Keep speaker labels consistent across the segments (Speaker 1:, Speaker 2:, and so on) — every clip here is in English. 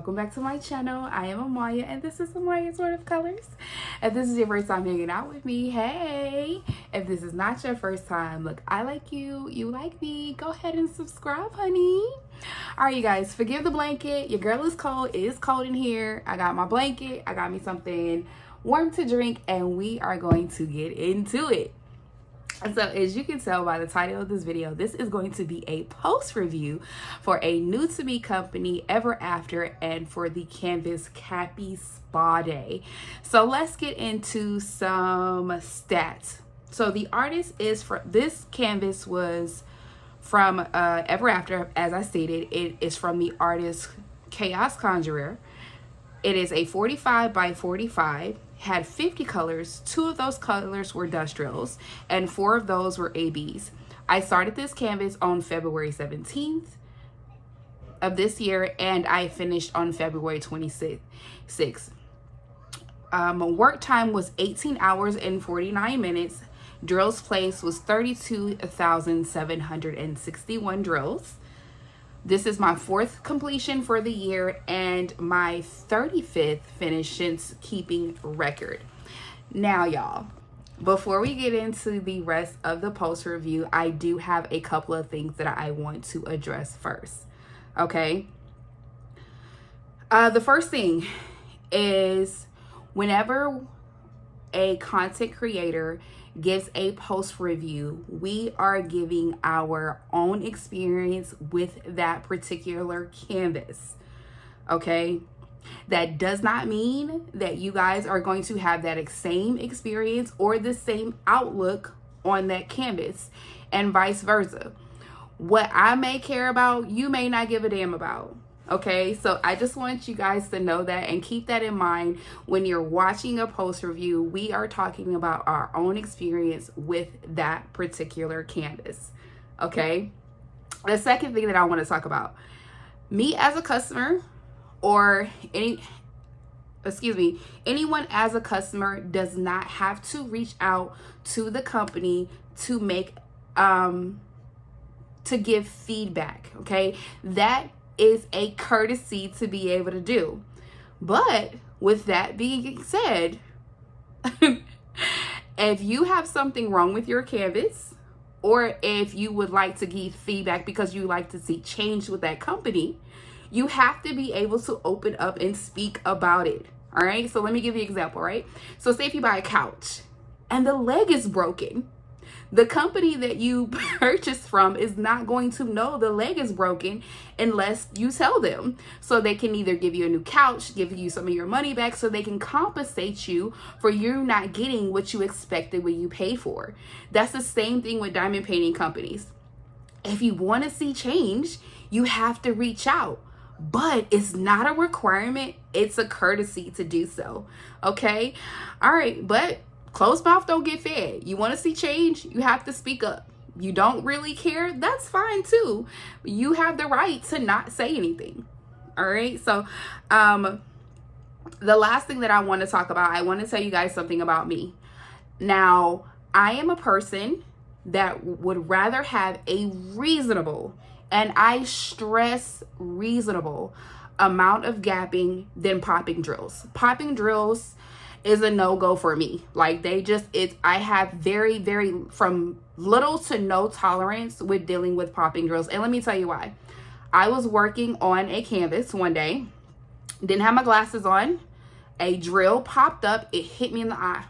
Speaker 1: welcome back to my channel. I am Amaya and this is Amaya's World of Colors. If this is your first time hanging out with me, hey. If this is not your first time, look, I like you, you like me, go ahead and subscribe, honey. All right, you guys, forgive the blanket. Your girl is cold. It is cold in here. I got my blanket, I got me something warm to drink, and we are going to get into it. And so as you can tell by the title of this video, this is going to be a post review for a new to me company, Ever After, and for the canvas Cappy Spa Day. So let's get into some stats. So the artist is for this canvas was from Ever After, as I stated. It is from the artist Chaos Conjurer. It is a 45 by 45, had 50 colors. 2 of those colors were dust drills and 4 of those were ABs. I started this canvas on February 17th of this year and I finished on February 26th. Work time was 18 hours and 49 minutes. Drills placed was 32,761 drills. This is my 4th completion for the year and my 35th finish since keeping record. Now, y'all, before we get into the rest of the post review, I do have a couple of things that I want to address first. Okay. The first thing is whenever a content creator gives a post review, we are giving our own experience with that particular canvas. Okay, that does not mean that you guys are going to have that same experience or the same outlook on that canvas, and vice versa. What I may care about, you may not give a damn about. Okay, so I just want you guys to know that and keep that in mind when you're watching a post review. We are talking about our own experience with that particular canvas. Okay, the second thing that I want to talk about, me as a customer or anyone as a customer does not have to reach out to the company to make to give feedback. Okay, that is a courtesy to be able to do. But with that being said, if you have something wrong with your canvas, or if you would like to give feedback because you like to see change with that company, you have to be able to open up and speak about it. All right, so let me give you an example, right? So say if you buy a couch and the leg is broken, the company that you purchased from is not going to know the leg is broken unless you tell them. So they can either give you a new couch, give you some of your money back, so they can compensate you for you not getting what you expected when you paid for. That's the same thing with diamond painting companies. If you want to see change, you have to reach out. But it's not a requirement. It's a courtesy to do so. Okay? All right, but closed mouth don't get fed. You want to see change, you have to speak up. You don't really care, that's fine too. You have the right to not say anything. All right, so the last thing that I want to talk about, I want to tell you guys something about me. Now, I am a person that would rather have a reasonable, and I stress reasonable, amount of gapping than popping drills. Popping drills is a no-go for me. Like I have very, very, from little to no tolerance with dealing with popping drills. And let me tell you why. I was working on a canvas one day, didn't have my glasses on, a drill popped up, it hit me in the eye.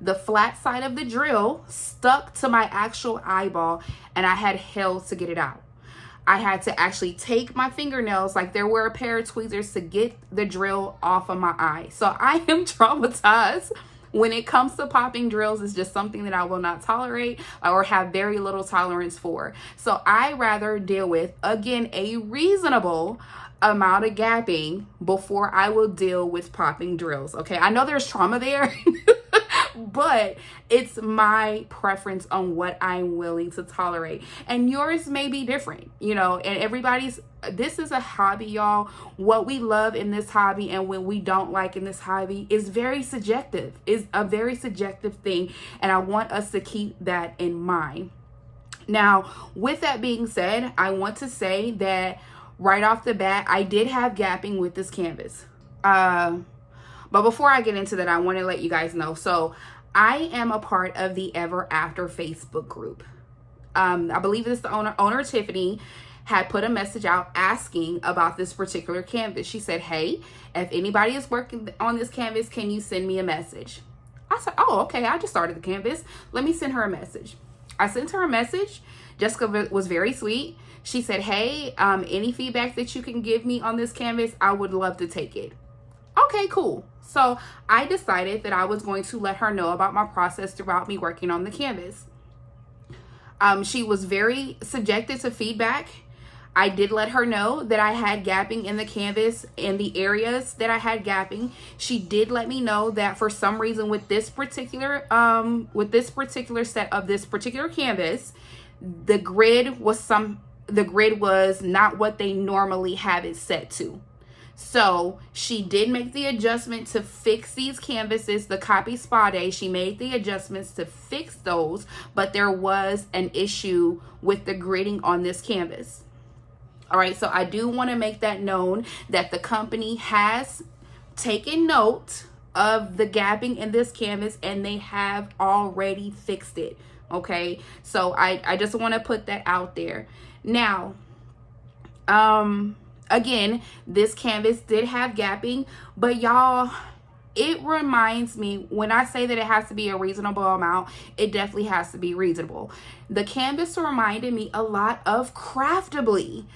Speaker 1: The flat side of the drill stuck to my actual eyeball and I had hell to get it out. I had to actually take my fingernails, like there were a pair of tweezers, to get the drill off of my eye. So I am traumatized when it comes to popping drills. It's just something that I will not tolerate or have very little tolerance for. So I rather deal with, again, a reasonable amount of gapping before I will deal with popping drills. Okay, I know there's trauma there. But it's my preference on what I'm willing to tolerate. And yours may be different, you know, and this is a hobby, y'all. What we love in this hobby and what we don't like in this hobby is very subjective, is a very subjective thing. And I want us to keep that in mind. Now, with that being said, I want to say that right off the bat, I did have gapping with this canvas. But before I get into that, I want to let you guys know. So I am a part of the Ever After Facebook group. I believe it's the owner Tiffany had put a message out asking about this particular canvas. She said, hey, if anybody is working on this canvas, can you send me a message? I said, oh, okay, I just started the canvas. Let me send her a message. I sent her a message. Jessica was very sweet. She said, hey, any feedback that you can give me on this canvas, I would love to take it. Okay, cool. So I decided that I was going to let her know about my process throughout me working on the canvas. She was very subjected to feedback. I did let her know that I had gapping in the canvas in the areas that I had gapping. She did let me know that for some reason with this particular set of this particular canvas, the grid was not what they normally have it set to. So she did make the adjustment to fix these canvases, the copy spa day. She made the adjustments to fix those, but there was an issue with the gridding on this canvas. All right, so I do want to make that known that the company has taken note of the gapping in this canvas and they have already fixed it. Okay, so I just want to put that out there. Now, again, this canvas did have gapping, but y'all, it reminds me when I say that it has to be a reasonable amount, it definitely has to be reasonable. The canvas reminded me a lot of Craftably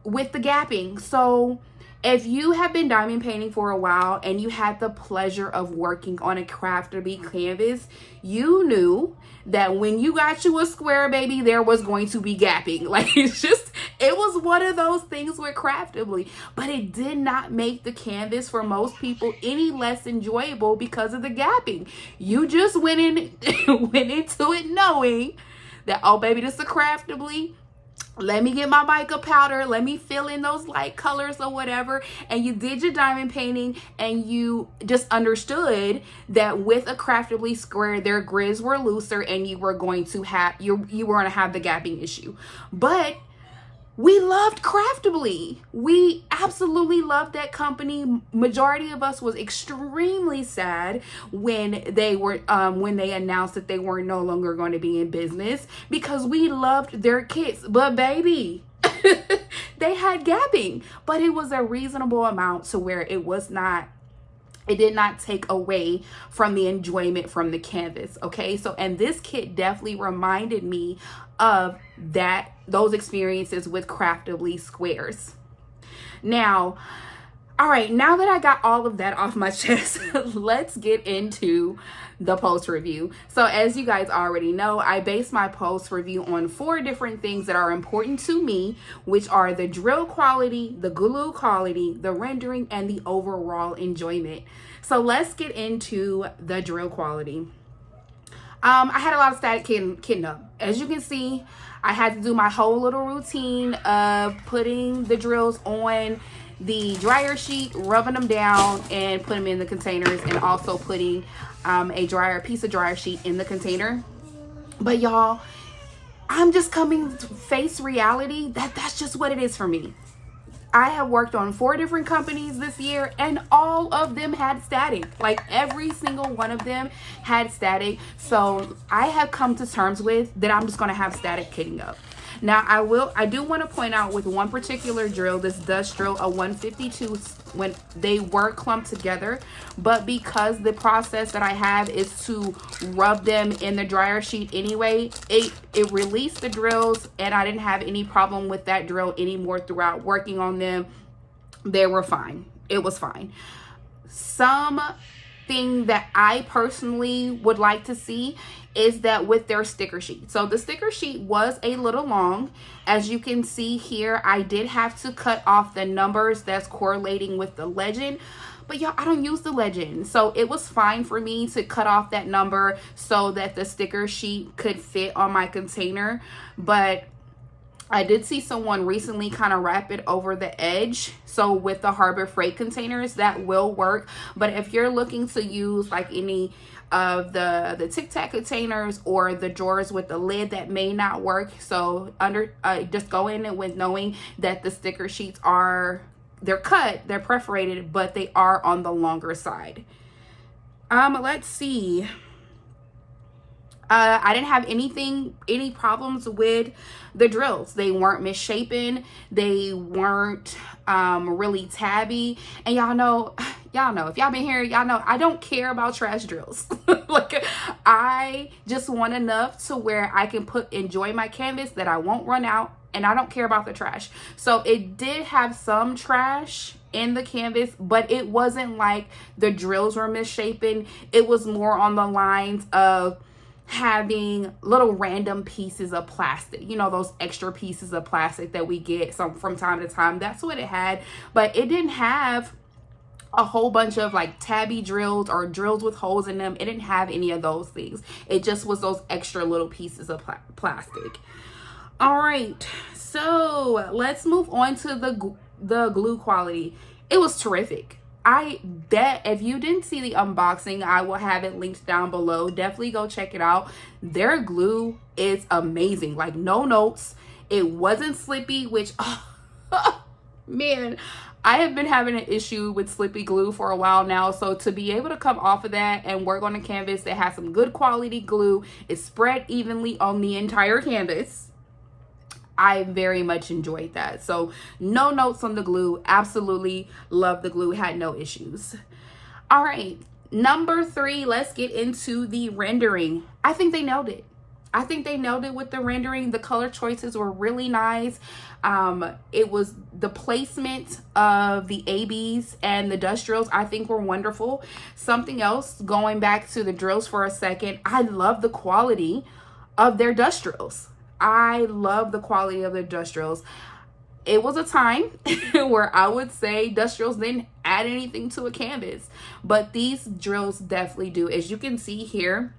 Speaker 1: with the gapping. So if you have been diamond painting for a while and you had the pleasure of working on a Craftably canvas, you knew that when you got you a square, baby, there was going to be gapping. Like it was one of those things with Craftably, but it did not make the canvas for most people any less enjoyable because of the gapping. You just went into it knowing that, oh baby, this is a Craftably. Let me get my mica powder. Let me fill in those light colors or whatever. And you did your diamond painting and you just understood that with a Craftably square, their grids were looser and you were going to have the gapping issue. But we loved Craftably. We absolutely loved that company. Majority of us was extremely sad when they announced that they were no longer going to be in business because we loved their kits. But baby, they had gapping, but it was a reasonable amount to where it did not take away from the enjoyment from the canvas. Okay, so and this kit definitely reminded me of those experiences with Craftably squares. Now, all right, now that I got all of that off my chest, let's get into the post review. So as you guys already know, I base my post review on 4 different things that are important to me, which are the drill quality, the glue quality, the rendering, and the overall enjoyment. So let's get into the drill quality. I had a lot of static kitting up. As you can see, I had to do my whole little routine of putting the drills on the dryer sheet, rubbing them down, and put them in the containers, and also putting a piece of dryer sheet in the container. But y'all, I'm just coming to face reality that's just what it is for me. I have worked on 4 different companies this year and all of them had static. Like every single one of them had static. So I have come to terms with that I'm just going to have static kitting up. Now I do want to point out with one particular drill, this dust drill, a 152, when they were clumped together, but because the process that I have is to rub them in the dryer sheet anyway, it released the drills and I didn't have any problem with that drill anymore throughout working on them. They were fine. It was fine. Something that I personally would like to see is that with their sticker sheet. So the sticker sheet was a little long. As you can see here, I did have to cut off the numbers that's correlating with the legend. But y'all, I don't use the legend. So it was fine for me to cut off that number so that the sticker sheet could fit on my container. But I did see someone recently kind of wrap it over the edge. So with the Harbor Freight containers, that will work. But if you're looking to use like any of the Tic Tac containers or the drawers with the lid that may not work. So just go in with knowing that the sticker sheets they're cut, they're perforated, but they are on the longer side. Let's see. I didn't have any problems with the drills. They weren't misshapen. They weren't really tabby. And y'all know, if y'all been here, y'all know I don't care about trash drills. Like, I just want enough to where I can enjoy my canvas, that I won't run out, and I don't care about the trash. So it did have some trash in the canvas, but it wasn't like the drills were misshapen. It was more on the lines of having little random pieces of plastic, those extra pieces of plastic that we get from time to time. That's what it had, but it didn't have a whole bunch of like tabby drills or drills with holes in them. It didn't have any of those things. It just was those extra little pieces of plastic. All right, so let's move on to the glue quality. It was terrific. I bet if you didn't see the unboxing, I will have it linked down below. Definitely go check it out. Their glue is amazing. Like, no notes. It wasn't slippy, which, man, I have been having an issue with slippy glue for a while now. So to be able to come off of that and work on a canvas that has some good quality glue, it's spread evenly on the entire canvas, I very much enjoyed that. So no notes on the glue. Absolutely love the glue. Had no issues. All right, number 3, let's get into the rendering. I think they nailed it. I think they nailed it with the rendering. The color choices were really nice. It was the placement of the ABs and the dust drills, I think, were wonderful. Something else, going back to the drills for a second, I love the quality of their dust drills. I love the quality of the dust drills. It was a time where I would say dust drills didn't add anything to a canvas, but these drills definitely do. As you can see here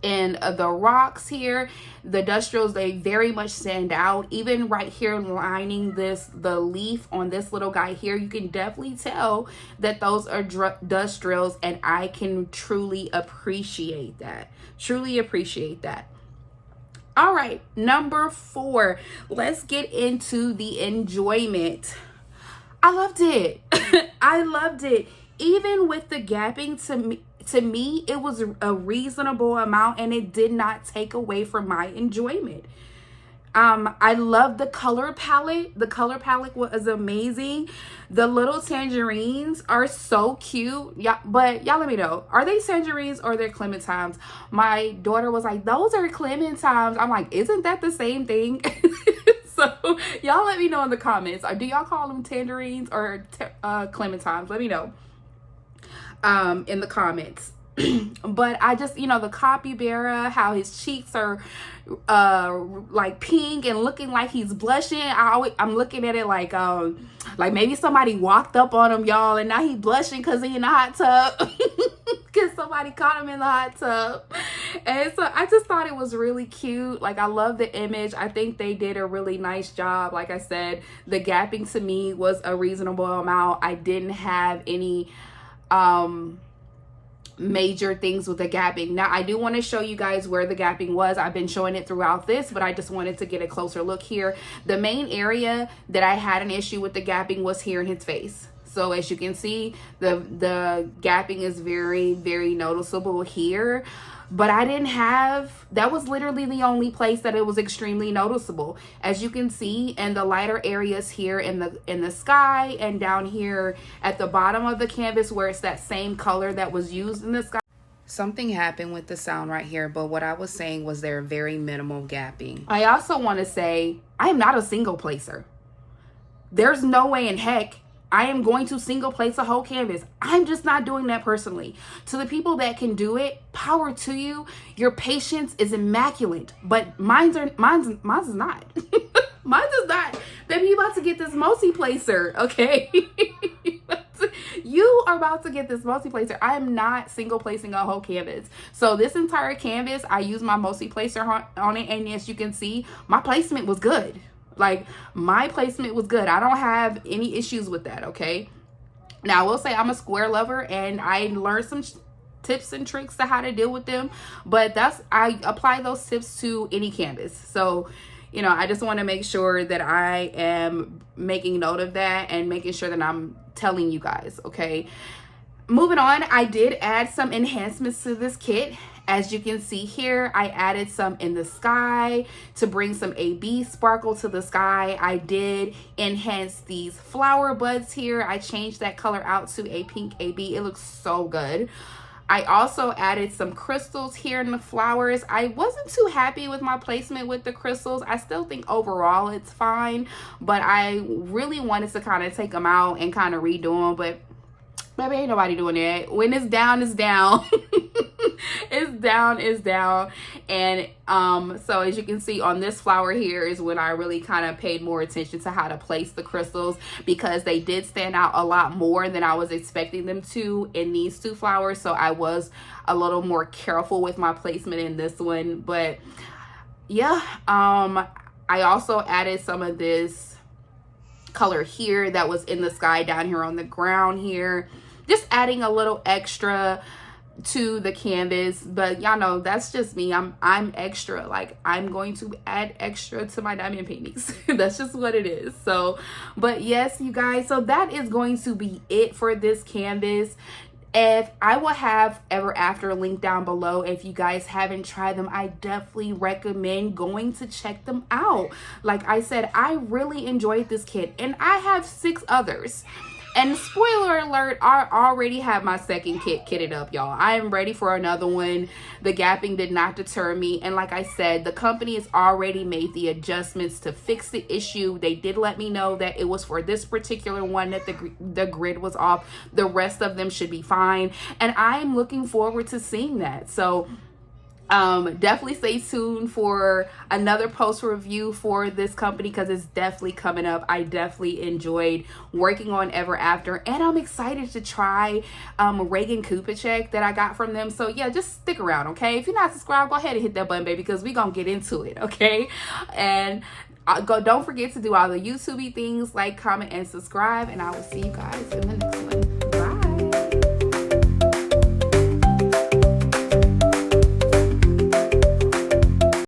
Speaker 1: in the rocks here, the dust drills, they very much stand out. Even right here lining the leaf on this little guy here, you can definitely tell that those are dust drills, and I can truly appreciate that. All right, number 4, let's get into the enjoyment. I loved it. I loved it. Even with the gapping, to me, it was a reasonable amount, and it did not take away from my enjoyment. I love the color palette. The color palette was amazing. The little tangerines are so cute. Yeah, but y'all let me know, are they tangerines or they're clementines? My daughter was like, those are clementines. I'm like, isn't that the same thing? So y'all let me know in the comments. Do y'all call them tangerines or clementines? Let me know in the comments. But I just, the capybara, how his cheeks are like pink and looking like he's blushing. I'm looking at it like maybe somebody walked up on him, y'all, and now he's blushing because he in the hot tub. Because somebody caught him in the hot tub. And so I just thought it was really cute. Like, I love the image. I think they did a really nice job. Like I said, the gapping to me was a reasonable amount. I didn't have any major things with the gapping. Now, I do want to show you guys where the gapping was. I've been showing it throughout this, but I just wanted to get a closer look here. The main area that I had an issue with the gapping was here in his face. So as you can see, the gapping is very, very noticeable here. But I didn't have, that was literally the only place that it was extremely noticeable. As you can see in the lighter areas here in the sky, and down here at the bottom of the canvas where it's that same color that was used in the sky. Something happened with the sound right here, but what I was saying was there very minimal gapping. I also want to say, I am not a single placer. There's no way in heck I am going to single place a whole canvas. I'm just not doing that personally. To the people that can do it, power to you. Your patience is immaculate, but mine's is not. Mine's is not. Baby, you about to get this multi-placer, okay? You are about to get this multi-placer. I am not single placing a whole canvas. So this entire canvas, I use my multi-placer on it, and as you can see, my placement was good. Like, my placement was good. I don't have any issues with that, okay? Now, I will say I'm a square lover, and I learned tips and tricks to how to deal with them, but I apply those tips to any canvas. So you know, I just want to make sure that I am making note of that and making sure that I'm telling you guys. Okay, moving on, I did add some enhancements to this kit. As you can see here, I added some in the sky to bring some AB sparkle to the sky. I did enhance these flower buds here. I changed that color out to a pink AB. It looks so good. I also added some crystals here in the flowers. I wasn't too happy with my placement with the crystals. I still think overall it's fine, but I really wanted to kind of take them out and kind of redo them, but baby, ain't nobody doing that. When it's down, it's down. It's down. And so as you can see on this flower here is when I really kind of paid more attention to how to place the crystals, because they did stand out a lot more than I was expecting them to in these two flowers. So I was a little more careful with my placement in this one. But yeah, I also added some of this color here that was in the sky down here on the ground here, just adding a little extra to the canvas. But y'all know that's just me. I'm extra. Like, I'm going to add extra to my diamond paintings. That's just what it is. So, but yes, you guys, so that is going to be it for this canvas. If I will have Ever After linked down below. If you guys haven't tried them, I definitely recommend going to check them out. Like I said, I really enjoyed this kit, and I have 6 others. And spoiler alert, I already have my second kit kitted up, y'all. I am ready for another one. The gapping did not deter me. And like I said, the company has already made the adjustments to fix the issue. They did let me know that it was for this particular one that the grid was off. The rest of them should be fine. And I am looking forward to seeing that. So definitely stay tuned for another post review for this company, because it's definitely coming up. I definitely enjoyed working on Ever After, and I'm excited to try Reagan Kupacek that I got from them. So yeah, just stick around, okay? If you're not subscribed, go ahead and hit that button, baby, because we're gonna get into it, okay? And don't forget to do all the YouTubey things, like, comment, and subscribe, and I will see you guys in the next